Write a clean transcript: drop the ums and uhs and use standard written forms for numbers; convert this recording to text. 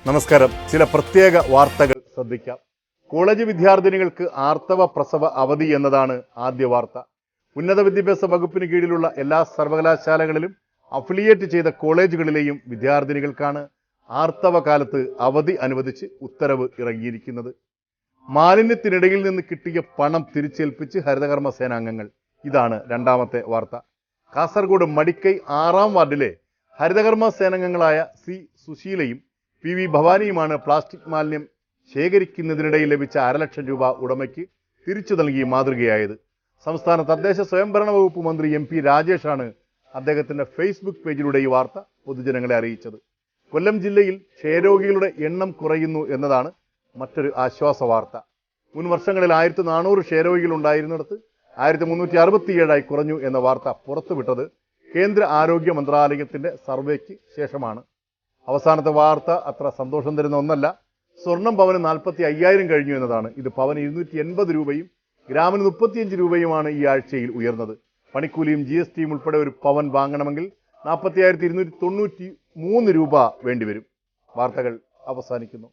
നമസ്കാരം. ചില പ്രത്യേക വാർത്തകൾ ശ്രദ്ധിക്കാം. കോളേജ് വിദ്യാർത്ഥിനികൾക്ക് ആർത്തവ പ്രസവ അവധി എന്നതാണ് ആദ്യ വാർത്ത. ഉന്നത വിദ്യാഭ്യാസ വകുപ്പിന് കീഴിലുള്ള എല്ലാ സർവകലാശാലകളിലും അഫിലിയേറ്റ് ചെയ്ത കോളേജുകളിലെയും വിദ്യാർത്ഥിനികൾക്കാണ് ആർത്തവ കാലത്ത് അവധി അനുവദിച്ച് ഉത്തരവ് ഇറങ്ങിയിരിക്കുന്നത്. മാലിന്യത്തിനിടയിൽ നിന്ന് കിട്ടിയ പണം തിരിച്ചേൽപ്പിച്ച് ഹരിതകർമ്മ സേനാംഗങ്ങൾ. ഇതാണ് രണ്ടാമത്തെ വാർത്ത. കാസർഗോഡ് മടിക്കൈ 6-ാം വാർഡിലെ ഹരിതകർമ്മ സേനാംഗങ്ങളായ സി സുശീലയും പി വി ഭവാനിയുമാണ് പ്ലാസ്റ്റിക് മാലിന്യം ശേഖരിക്കുന്നതിനിടയിൽ ലഭിച്ച 500,000 രൂപ ഉടമയ്ക്ക് തിരിച്ചു നൽകി മാതൃകയായത്. സംസ്ഥാന തദ്ദേശ സ്വയംഭരണ വകുപ്പ് മന്ത്രി MP രാജേഷാണ് അദ്ദേഹത്തിന്റെ ഫേസ്ബുക്ക് പേജിലൂടെ ഈ വാർത്ത പൊതുജനങ്ങളെ അറിയിച്ചത്. കൊല്ലം ജില്ലയിൽ ക്ഷയരോഗികളുടെ എണ്ണം കുറയുന്നു എന്നതാണ് മറ്റൊരു ആശ്വാസ വാർത്ത. മുൻ വർഷങ്ങളിൽ 1400 ക്ഷയരോഗികൾ ഉണ്ടായിരുന്നിടത്ത് 1367 കുറഞ്ഞു എന്ന വാർത്ത പുറത്തുവിട്ടത് കേന്ദ്ര ആരോഗ്യ മന്ത്രാലയത്തിന്റെ സർവേക്ക് ശേഷമാണ്. അവസാനത്തെ വാർത്ത അത്ര സന്തോഷം തരുന്ന ഒന്നല്ല. സ്വർണം പവന് 45,000 കഴിഞ്ഞു എന്നതാണ്. ഇത് പവന് 280 രൂപയും ഗ്രാമിന് 35 രൂപയുമാണ് ഈ ആഴ്ചയിൽ ഉയർന്നത്. പണിക്കൂലിയും GSTയും ഉൾപ്പെടെ ഒരു പവൻ വാങ്ങണമെങ്കിൽ 40,293 രൂപ വേണ്ടിവരും. വാർത്തകൾ അവസാനിക്കുന്നു.